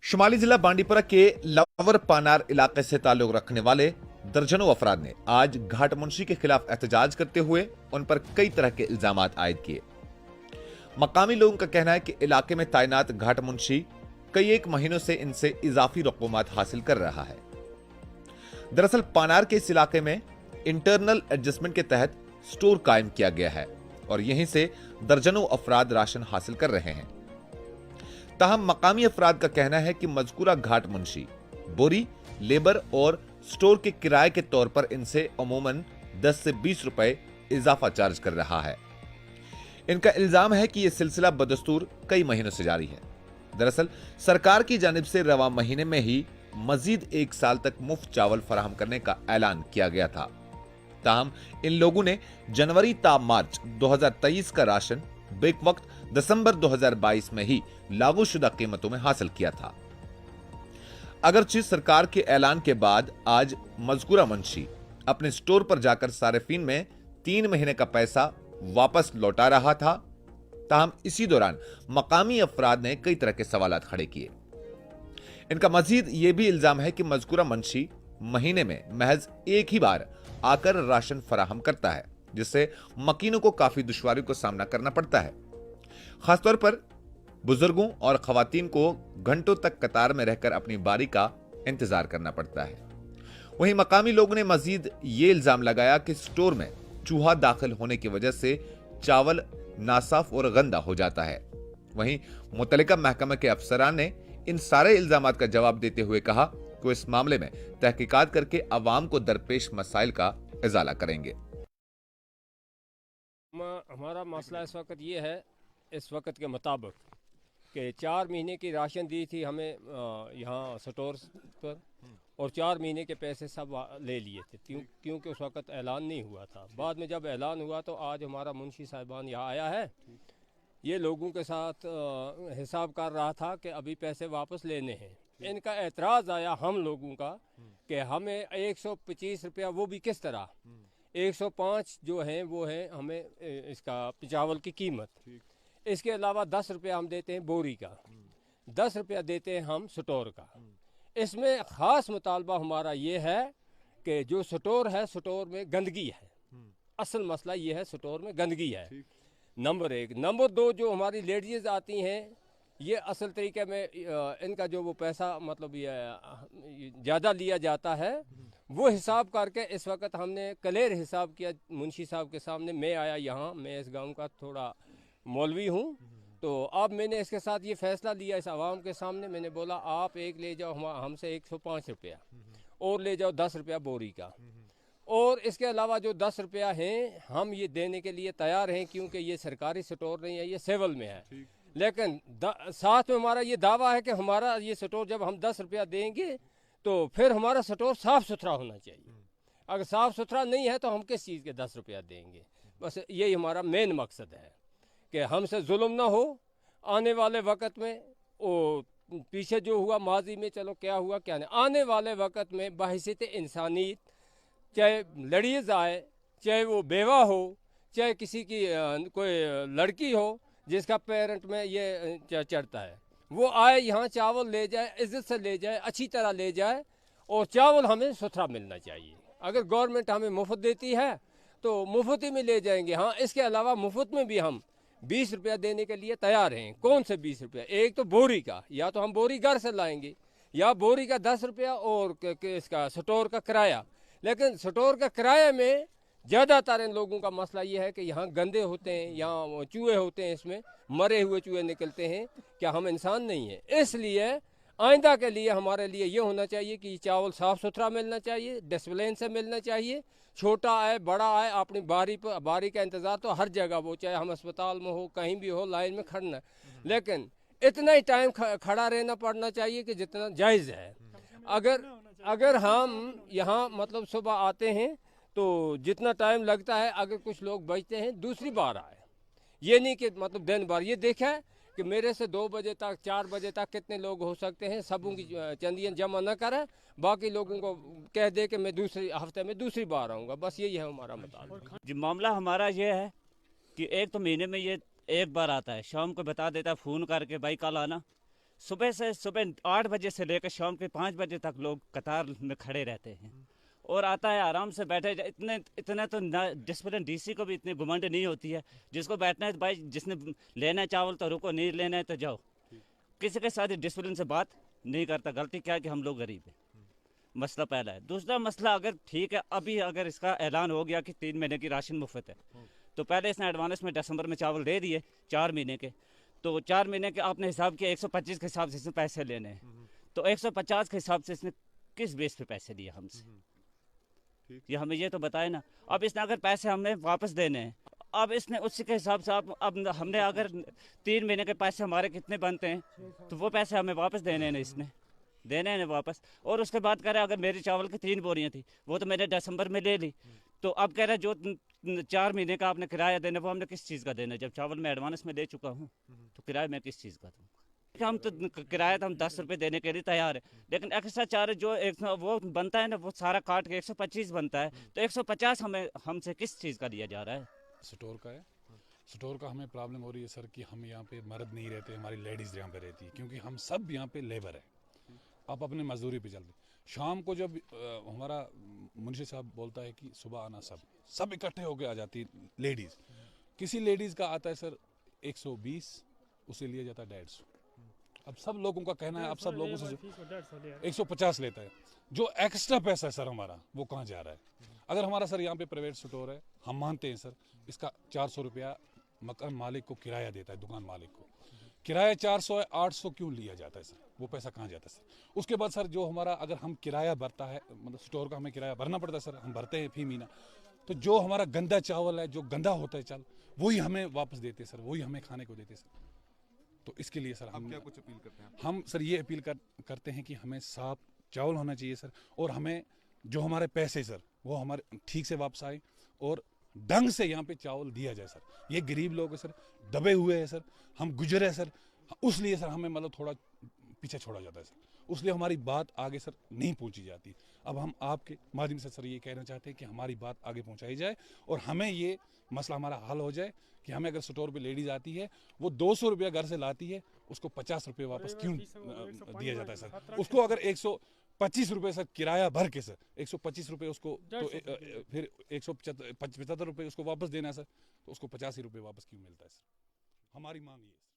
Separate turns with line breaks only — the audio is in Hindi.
शुमाली जिला बांडीपुरा के लवर पानार इलाके से ताल्लुक रखने वाले दर्जनों अफराद ने आज घाट मुंशी के खिलाफ एहतजाज करते हुए उन पर कई तरह के इल्जाम आयद किए। मकामी लोगों का कहना है कि इलाके में तैनात घाट मुंशी कई एक महीनों से इनसे इजाफी रकूमात हासिल कर रहा है। दरअसल पानार के इस इलाके में इंटरनल एडजस्टमेंट के तहत स्टोर कायम किया गया है और यहीं से दर्जनों अफराद राशन हासिल कर रहे हैं। ताहम मकामी अफराद का कहना है कि मजकूरा घाट मुंशी बोरी, लेबर और स्टोर के किराए के तौर पर इनसे अमूमन 10 से 20 रुपए इजाफा चार्ज कर रहा है। इनका इल्जाम है कि यह सिलसिला बदस्तूर कई महीनों से जारी है। दरअसल सरकार की जानिब से रवा महीने में ही मजीद 1 साल तक मुफ्त चावल फराहम करने का ऐलान किया गया था। ताहम इन लोगों ने जनवरी ता मार्च 2023 का राशन बेक वक्त दिसंबर 2022 में ही लागूशुदा कीमतों में हासिल किया था। अगरचे सरकार के ऐलान के बाद आज मजकूरा मुंशी अपने स्टोर पर जाकर सारिफीन में 3 महीने का पैसा वापस लौटा रहा था। ताहम इसी दौरान मकामी अफराद ने कई तरह के सवालात खड़े किए। इनका मजीद यह भी इल्जाम है कि मजकूरा मुंशी महीने में महज एक ही बार आकर राशन फराहम करता है, जिससे मकीनों को काफी दुश्वारियों का सामना करना पड़ता है। खासतौर पर बुजुर्गों और खवातीन को घंटों तक कतार में रहकर अपनी बारी का इंतजार करना पड़ता है। वहीं मकामी लोगों ने मजीद ये इल्जाम लगाया कि स्टोर में चूहा दाखिल होने की वजह से चावल नासाफ और गंदा हो जाता है। वहीं मुतल्लिका महकमे के अफसरान ने इन सारे इल्जामात का जवाब देते हुए कहा कि वो इस मामले में तहकीकात करके अवाम को दरपेश मसाइल का इजाला करेंगे।
हमारा मसला इस वक्त ये है, इस वक्त के मुताबिक कि 4 महीने की राशन दी थी हमें यहाँ स्टोर पर, और 4 महीने के पैसे सब ले लिए थे क्योंकि उस वक्त ऐलान नहीं हुआ था। बाद में जब ऐलान हुआ तो आज हमारा मुंशी साहिबान यहाँ आया है, ये लोगों के साथ हिसाब कर रहा था कि अभी पैसे वापस लेने हैं। इनका एतराज़ आया हम लोगों का कि हमें 125 रुपया, वो भी किस तरह 105 जो हैं वो है हमें इसका चावल की कीमत, इसके अलावा 10 रुपया हम देते हैं बोरी का, 10 रुपया देते हैं हम स्टोर का। इसमें ख़ास मुतालबा हमारा ये है कि जो स्टोर है, स्टोर में गंदगी है। असल मसला ये है, स्टोर में गंदगी है, नंबर 1। नंबर 2, जो हमारी लेडीज़ आती हैं, ये असल तरीके में इनका जो वो पैसा मतलब ये ज़्यादा लिया जाता है, वो हिसाब करके इस वक्त हमने क्लियर हिसाब किया मुंशी साहब के सामने। मैं आया यहाँ, मैं इस गांव का थोड़ा मौलवी हूँ, तो अब मैंने इसके साथ ये फैसला लिया इस आवाम के सामने। मैंने बोला आप एक ले जाओ हमसे 105 रुपया और ले जाओ 10 रुपया बोरी का, और इसके अलावा जो 10 रुपया हैं हम ये देने के लिए तैयार हैं, क्योंकि ये सरकारी स्टोर नहीं है, ये सिविल में है। लेकिन साथ में हमारा ये दावा है कि हमारा ये स्टोर जब हम 10 रुपया देंगे तो फिर हमारा स्टोर साफ़ सुथरा होना चाहिए। अगर साफ़ सुथरा नहीं है तो हम किस चीज़ के 10 रुपया देंगे। बस यही हमारा मेन मकसद है कि हमसे जुल्म ना हो आने वाले वक्त में। वो पीछे जो हुआ माजी में, चलो क्या हुआ क्या नहीं, आने वाले वक्त में बहैसियत इंसानियत, चाहे लड़ीज़ आए, चाहे वो बेवा हो, चाहे किसी की कोई लड़की हो जिसका पेरेंट में ये चढ़ता है, वो आए यहाँ चावल ले जाए, इज्जत से ले जाए, अच्छी तरह ले जाए, और चावल हमें सुथरा मिलना चाहिए। अगर गवर्नमेंट हमें मुफ्त देती है तो मुफ्त ही में ले जाएंगे। हाँ, इसके अलावा मुफ्त में भी हम 20 रुपया देने के लिए तैयार हैं। कौन से 20 रुपया? एक तो बोरी का, या तो हम बोरी घर से लाएंगे, या बोरी का 10 रुपया और इसका स्टोर का किराया। लेकिन स्टोर का किराए में ज़्यादातर इन लोगों का मसला ये है कि यहाँ गंदे होते हैं, यहाँ चूहे होते हैं, इसमें मरे हुए चूहे निकलते हैं। क्या हम इंसान नहीं हैं? इसलिए आइंदा के लिए हमारे लिए ये होना चाहिए कि चावल साफ़ सुथरा मिलना चाहिए, डिसिप्लिन से मिलना चाहिए। छोटा आए बड़ा आए, अपनी बारी का इंतज़ार तो हर जगह वो, चाहे हम अस्पताल में हो, कहीं भी हो, लाइन में खड़ना, लेकिन इतना ही टाइम खड़ा रहना पड़ना चाहिए कि जितना जायज़ है। अगर हम यहाँ मतलब सुबह आते हैं तो जितना टाइम लगता है, अगर कुछ लोग बचते हैं दूसरी बार आए, ये नहीं कि मतलब दिन भर। ये देखा है कि मेरे से 2 बजे तक 4 बजे तक कितने लोग हो सकते हैं, सबों की चंदियाँ जमा न करें, बाकी लोगों को कह दे कि मैं दूसरे हफ्ते में दूसरी बार आऊँगा। बस यही है हमारा मुताबिक।
जी, मामला हमारा ये है कि एक तो महीने में ये एक बार आता है, शाम को बता देता है फ़ोन करके भाई कल आना, सुबह 8 बजे से लेकर शाम के 5 बजे तक लोग कतार में खड़े रहते हैं और आता है आराम से बैठे इतने तो डिसिप्लिन डीसी को भी इतनी घुमंड नहीं होती है। जिसको बैठना है तो भाई जिसने लेना है चावल तो रुको, नहीं लेना है तो जाओ। किसी के साथ डिसिप्लिन से बात नहीं करता। गलती क्या है कि हम लोग गरीब हैं, मसला पहला है। दूसरा मसला, अगर ठीक है अभी अगर इसका ऐलान हो गया कि 3 महीने की राशन मुफ्त है, तो पहले इसने एडवांस में दिसंबर में चावल दे दिए 4 महीने के, तो 4 महीने के आपने हिसाब किया 125 के हिसाब से इसने पैसे लेने हैं, तो 150 के हिसाब से इसने किस बेस पे पैसे लिए हमसे, ये हमें ये तो बताए ना। अब इसने अगर पैसे हमें वापस देने हैं, अब इसने उसी के हिसाब से अब हमने अगर 3 महीने के पैसे हमारे कितने बनते हैं, तो वो पैसे हमें वापस देने हैं, इसने देने हैं वापस। और उसके बाद कह रहा है अगर मेरी चावल की 3 बोरियां थी वो तो मैंने दिसंबर में ले ली, तो अब कह रहा है जो 4 महीने का आपने किराया देना वो हमने किस चीज़ का देना, जब चावल मैं एडवांस में ले चुका हूँ तो किराया मैं किस चीज़ का दूँगा। हम तो किराया तो हम 10 रुपये देने के लिए तैयार है, लेकिन एक्स्ट्रा चार्ज जो वो बनता है ना, वो सारा काट के 125 बनता है, तो 150 हमसे किस चीज़ का दिया जा रहा है।
स्टोर का है। स्टोर का हमें प्रॉब्लम हो रही है सर कि हम यहाँ पे मर्द नहीं रहते, हमारी लेडीज़ यहाँ पे रहती है, क्योंकि हम सब यहाँ पे लेबर है। आप अपने मजदूरी पे चलते, शाम को जब हमारा मुंशी साहब बोलता है कि सुबह आना, सब इकट्ठे होके आ जाती है लेडीज़। किसी लेडीज़ का आता है सर 120, उसे लिया जाता है 150। अब सब लोगों का कहना है, अब सब लोगों से 150 लेता है। जो एक्स्ट्रा पैसा है सर हमारा, वो कहाँ जा रहा है? अगर हमारा सर यहाँ पे प्राइवेट स्टोर है, हम मानते हैं सर इसका 400 रुपया मकान मालिक को किराया देता है, दुकान मालिक को किराया 400 है, 800 क्यों लिया जाता है सर? वो पैसा कहाँ जाता है सर? उसके बाद सर जो हमारा अगर हम किराया भरता है, मतलब स्टोर का हमें किराया भरना पड़ता है सर, हम भरते हैं फी महीना, तो जो हमारा गंदा चावल है, जो गंदा होता है चावल, वही हमें वापस देते हैं सर, वही हमें खाने को देते हैं सर। तो इसके लिए सर हम
क्या कुछ अपील करते हैं?
हम सर ये अपील करते हैं कि हमें साफ चावल होना चाहिए सर, और हमें जो हमारे पैसे सर वो हमारे ठीक से वापस आए और ढंग से यहाँ पे चावल दिया जाए सर। ये गरीब लोग हैं सर, दबे हुए हैं सर, हम गुजरे हैं सर, उसलिए सर हमें मतलब थोड़ा पीछे छोड़ा जाता है सर, उसलिए हमारी बात आगे सर नहीं पहुँची जाती। अब हम आपके माध्यम से सर ये कहना चाहते हैं कि हमारी बात आगे पहुँचाई जाए और हमें ये मसला हमारा हल हो जाए कि हमें अगर स्टोर पे लेडीज़ आती है, वो 200 रुपया घर से लाती है, उसको 50 रुपये वापस क्यों दिया जाता है सर? उसको अगर 125 रुपये सर किराया भर के सर 125 रुपये उसको तो फिर 175 रुपये उसको वापस देना है सर, तो उसको 85 रुपये वापस क्यों मिलता है सर? हमारी मांग ये है।